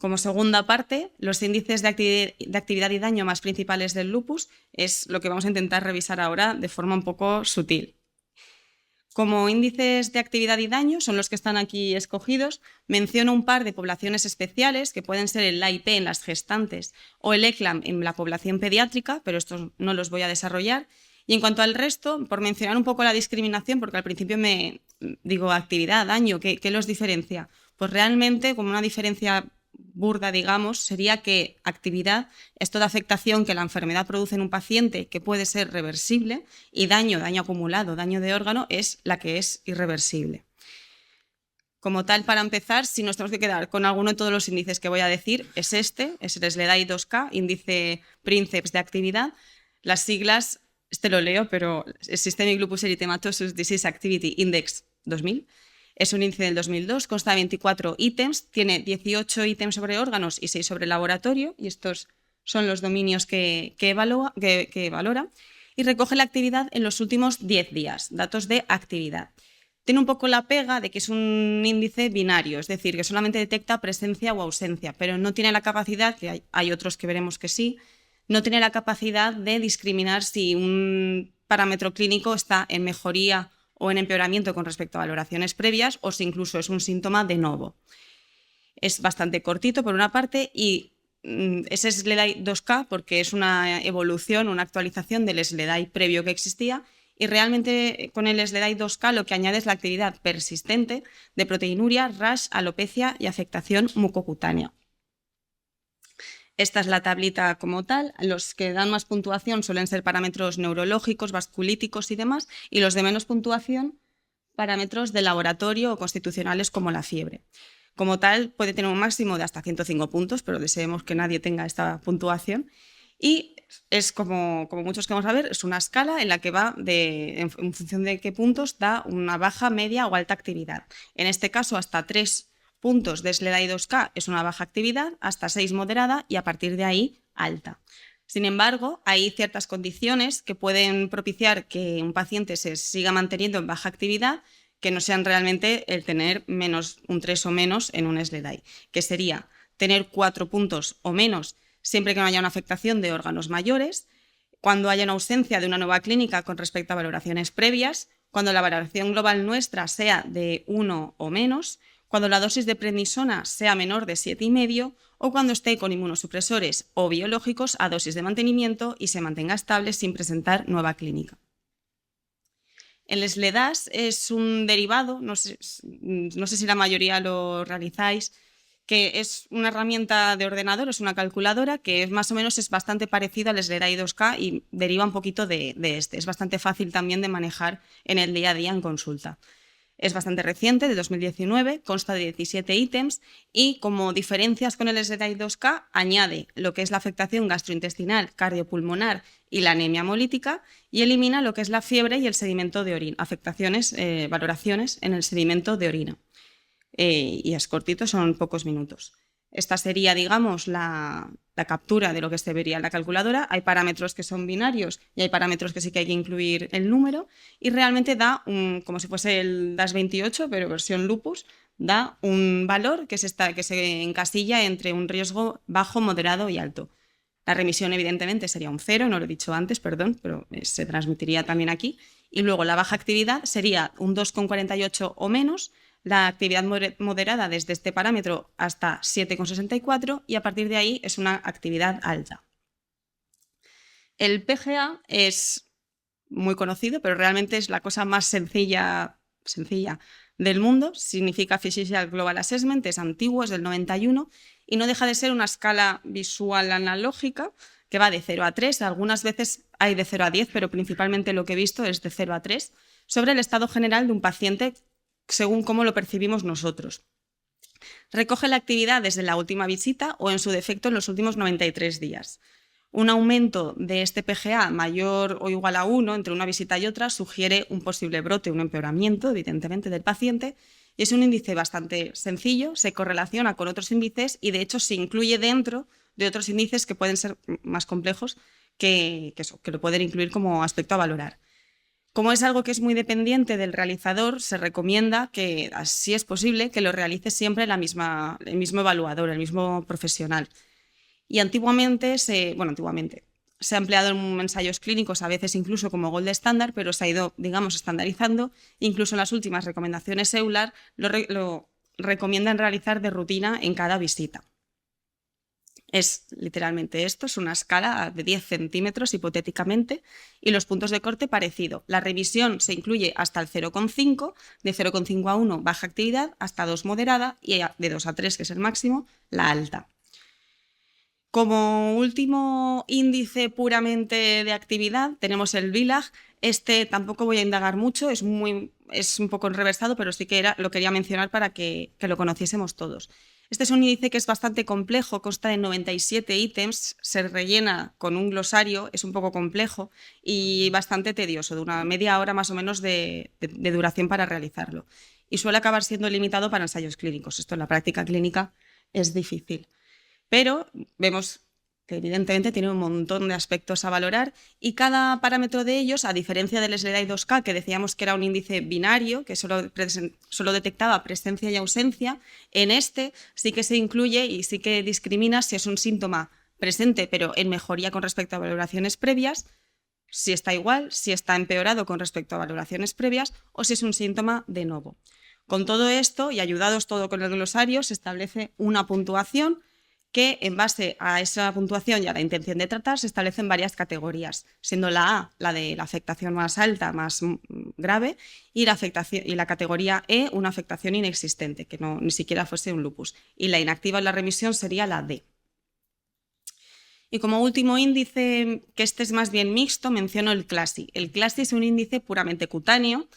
Como segunda parte, los índices de actividad y daño más principales del lupus es lo que vamos a intentar revisar ahora de forma un poco sutil. Como índices de actividad y daño son los que están aquí escogidos, menciono un par de poblaciones especiales que pueden ser el AIP en las gestantes o el ECLAM en la población pediátrica, pero estos no los voy a desarrollar. Y en cuanto al resto, por mencionar un poco la discriminación, porque al principio me digo actividad, daño, ¿qué los diferencia? Pues realmente, como una diferencia burda, digamos, sería que actividad es toda afectación que la enfermedad produce en un paciente que puede ser reversible, y daño acumulado, daño de órgano, es la que es irreversible. Como tal, para empezar, si nos tenemos que quedar con alguno de todos los índices que voy a decir, es el SLEDAI 2K, índice Princeps de actividad. Las siglas, lo leo, pero Systemic Lupus Erythematosus Disease Activity Index 2000. Es un índice del 2002, consta de 24 ítems, tiene 18 ítems sobre órganos y 6 sobre laboratorio, y estos son los dominios que valora, y recoge la actividad en los últimos 10 días, datos de actividad. Tiene un poco la pega de que es un índice binario, es decir, que solamente detecta presencia o ausencia, pero no tiene la capacidad, que hay otros que veremos que sí, no tiene la capacidad de discriminar si un parámetro clínico está en mejoría o en empeoramiento con respecto a valoraciones previas, o si incluso es un síntoma de novo. Es bastante cortito por una parte, y es SLEDAI 2K porque es una evolución, una actualización del SLEDAI previo que existía, y realmente con el SLEDAI 2K lo que añade es la actividad persistente de proteinuria, rash, alopecia y afectación mucocutánea. Esta es la tablita como tal. Los que dan más puntuación suelen ser parámetros neurológicos, vasculíticos y demás, y los de menos puntuación, parámetros de laboratorio o constitucionales como la fiebre. Como tal, puede tener un máximo de hasta 105 puntos, pero deseemos que nadie tenga esta puntuación. Y es como muchos que vamos a ver, es una escala en la que va en función de qué puntos da una baja, media o alta actividad. En este caso, hasta 3 puntos de SLEDAI 2K es una baja actividad, hasta 6 moderada y a partir de ahí alta. Sin embargo, hay ciertas condiciones que pueden propiciar que un paciente se siga manteniendo en baja actividad, que no sean realmente el tener menos un 3 o menos en un SLEDAI, que sería tener 4 puntos o menos siempre que no haya una afectación de órganos mayores, cuando haya una ausencia de una nueva clínica con respecto a valoraciones previas, cuando la valoración global nuestra sea de 1 o menos, cuando la dosis de prednisona sea menor de 7,5 o cuando esté con inmunosupresores o biológicos a dosis de mantenimiento y se mantenga estable sin presentar nueva clínica. El SLEDAS es un derivado, no sé si la mayoría lo realizáis, que es una herramienta de ordenador, es una calculadora que más o menos es bastante parecida al SLEDAI 2K y deriva un poquito de este. Es bastante fácil también de manejar en el día a día en consulta. Es bastante reciente, de 2019, consta de 17 ítems y, como diferencias con el SLEDAI 2K, añade lo que es la afectación gastrointestinal, cardiopulmonar y la anemia hemolítica, y elimina lo que es la fiebre y el sedimento de orina, valoraciones en el sedimento de orina. Y es cortito, son pocos minutos. Esta sería, digamos, la captura de lo que se vería en la calculadora. Hay parámetros que son binarios y hay parámetros que sí que hay que incluir el número, y realmente da como si fuese el DAS28, pero versión lupus, da un valor que se encasilla entre un riesgo bajo, moderado y alto. La remisión, evidentemente, sería un 0, no lo he dicho antes, perdón, pero se transmitiría también aquí. Y luego la baja actividad sería un 2,48 o menos, la actividad moderada desde este parámetro hasta 7,64 y a partir de ahí es una actividad alta. El PGA es muy conocido, pero realmente es la cosa más sencilla del mundo. Significa Physical Global Assessment, es antiguo, es del 91 y no deja de ser una escala visual analógica que va de 0 a 3. Algunas veces hay de 0 a 10, pero principalmente lo que he visto es de 0 a 3, sobre el estado general de un paciente según cómo lo percibimos nosotros. Recoge la actividad desde la última visita o, en su defecto, en los últimos 93 días. Un aumento de este PGA mayor o igual a 1 entre una visita y otra sugiere un posible brote, un empeoramiento, evidentemente, del paciente, y es un índice bastante sencillo, se correlaciona con otros índices y, de hecho, se incluye dentro de otros índices que pueden ser más complejos que lo pueden incluir como aspecto a valorar. Como es algo que es muy dependiente del realizador, se recomienda que, si es posible, que lo realice siempre el mismo evaluador, el mismo profesional. Y antiguamente se ha empleado en ensayos clínicos, a veces incluso como gold estándar, pero se ha ido, digamos, estandarizando. Incluso en las últimas recomendaciones EULAR lo recomiendan realizar de rutina en cada visita. Es literalmente esto, es una escala de 10 centímetros hipotéticamente, y los puntos de corte parecido. La revisión se incluye hasta el 0,5, de 0,5 a 1 baja actividad, hasta 2 moderada y de 2 a 3, que es el máximo, la alta. Como último índice puramente de actividad tenemos el VILAG. Este tampoco voy a indagar mucho, es un poco enreversado, pero sí que lo quería mencionar para que lo conociésemos todos. Este es un índice que es bastante complejo, consta de 97 ítems, se rellena con un glosario, es un poco complejo y bastante tedioso, de una media hora más o menos de duración para realizarlo. Y suele acabar siendo limitado para ensayos clínicos. Esto en la práctica clínica es difícil. Pero vemos que evidentemente tiene un montón de aspectos a valorar y cada parámetro de ellos, a diferencia del SLEDAI 2K, que decíamos que era un índice binario, que solo detectaba presencia y ausencia, en este sí que se incluye y sí que discrimina si es un síntoma presente pero en mejoría con respecto a valoraciones previas, si está igual, si está empeorado con respecto a valoraciones previas o si es un síntoma de novo. Con todo esto y ayudados todo con el glosario, se establece una puntuación que en base a esa puntuación y a la intención de tratar se establecen varias categorías, siendo la A la de la afectación más alta, más grave, y la categoría E una afectación inexistente, que ni siquiera fuese un lupus, y la inactiva en la remisión sería la D. Y como último índice, que este es más bien mixto, menciono el CLASI. El CLASI es un índice puramente cutáneo,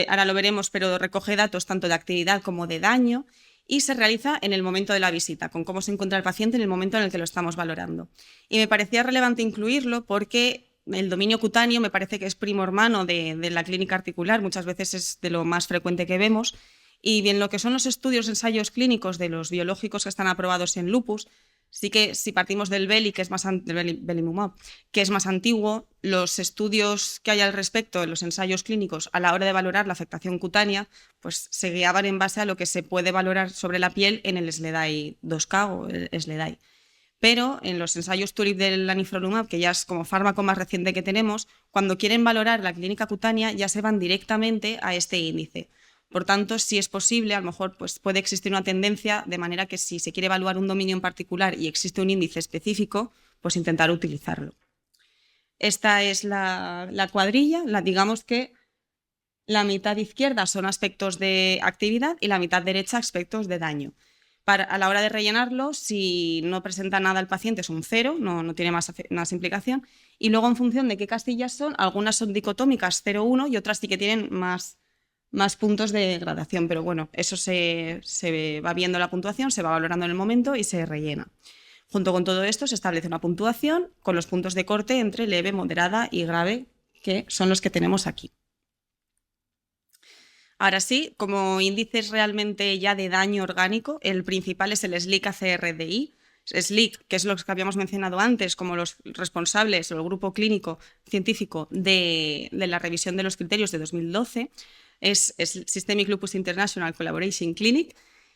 ahora lo veremos, pero recoge datos tanto de actividad como de daño, y se realiza en el momento de la visita, con cómo se encuentra el paciente en el momento en el que lo estamos valorando. Y me parecía relevante incluirlo porque el dominio cutáneo me parece que es primo hermano de la clínica articular, muchas veces es de lo más frecuente que vemos, y bien lo que son los estudios, ensayos clínicos de los biológicos que están aprobados en lupus, sí que si partimos del Beli, Belimumab, que es más antiguo, los estudios que hay al respecto en los ensayos clínicos a la hora de valorar la afectación cutánea, pues se guiaban en base a lo que se puede valorar sobre la piel en el SLEDAI 2K o el SLEDAI. Pero en los ensayos TULIP del anifrolumab, que ya es como fármaco más reciente que tenemos, cuando quieren valorar la clínica cutánea ya se van directamente a este índice. Por tanto, si es posible, a lo mejor pues, puede existir una tendencia de manera que si se quiere evaluar un dominio en particular y existe un índice específico, pues intentar utilizarlo. Esta es la cuadrilla, digamos que la mitad izquierda son aspectos de actividad y la mitad derecha aspectos de daño. A la hora de rellenarlo, si no presenta nada el paciente es un 0, no tiene más implicación. Y luego en función de qué castillas son, algunas son dicotómicas 0, 1 y otras sí que tienen más puntos de gradación, pero bueno, eso se va viendo la puntuación, se va valorando en el momento y se rellena. Junto con todo esto se establece una puntuación con los puntos de corte entre leve, moderada y grave, que son los que tenemos aquí. Ahora sí, como índices realmente ya de daño orgánico, el principal es el SLEEK-ACR-DI. SLEEK, que es lo que habíamos mencionado antes, como los responsables o el grupo clínico científico de la revisión de los criterios de 2012, es Systemic Lupus International Collaboration Clinic,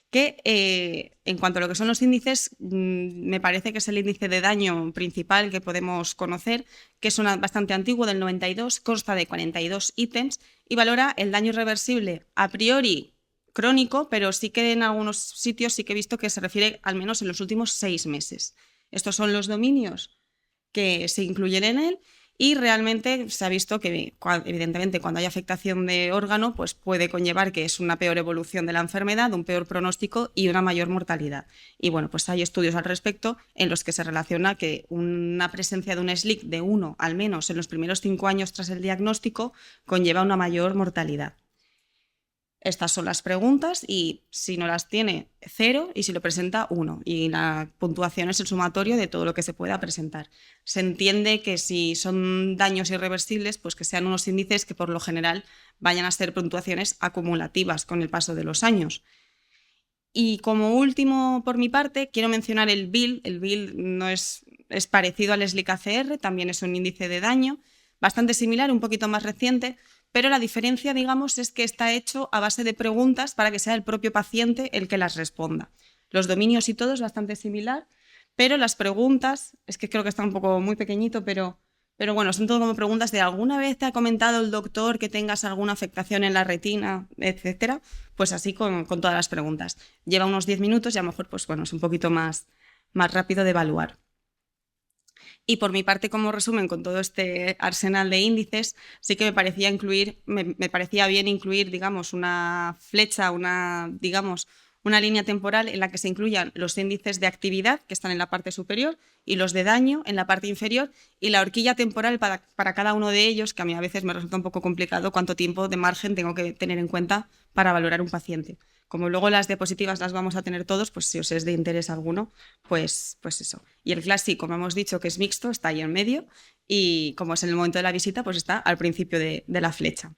que en cuanto a lo que son los índices, me parece que es el índice de daño principal que podemos conocer, que es bastante antiguo, del 92, consta de 42 ítems y valora el daño irreversible a priori crónico, pero sí que en algunos sitios sí que he visto que se refiere al menos en los últimos 6 meses. Estos son los dominios que se incluyen en él. Y realmente se ha visto que, evidentemente, cuando hay afectación de órgano, pues puede conllevar que es una peor evolución de la enfermedad, un peor pronóstico y una mayor mortalidad. Y bueno, pues hay estudios al respecto en los que se relaciona que una presencia de un SLEEK de 1, al menos en los primeros 5 años tras el diagnóstico, conlleva una mayor mortalidad. Estas son las preguntas y si no las tiene, 0 y si lo presenta, 1. Y la puntuación es el sumatorio de todo lo que se pueda presentar. Se entiende que si son daños irreversibles, pues que sean unos índices que por lo general vayan a ser puntuaciones acumulativas con el paso de los años. Y como último, por mi parte, quiero mencionar el BIL. El BIL no es parecido al SLEEK-ACR, también es un índice de daño, bastante similar, un poquito más reciente, pero la diferencia, digamos, es que está hecho a base de preguntas para que sea el propio paciente el que las responda. Los dominios y todo es bastante similar, pero las preguntas, es que creo que está un poco muy pequeñito, pero bueno, son todo como preguntas de ¿alguna vez te ha comentado el doctor que tengas alguna afectación en la retina, etcétera? Pues así con todas las preguntas. Lleva unos 10 minutos y a lo mejor pues bueno, es un poquito más rápido de evaluar. Y por mi parte, como resumen, con todo este arsenal de índices, sí que me parecía bien incluir, digamos, una flecha, una línea temporal en la que se incluyan los índices de actividad, que están en la parte superior, y los de daño en la parte inferior, y la horquilla temporal para cada uno de ellos, que a mí a veces me resulta un poco complicado cuánto tiempo de margen tengo que tener en cuenta para valorar un paciente. Como luego las diapositivas las vamos a tener todos, pues si os es de interés alguno, pues eso. Y el CLASI, como hemos dicho, que es mixto, está ahí en medio, y como es en el momento de la visita, pues está al principio de la flecha.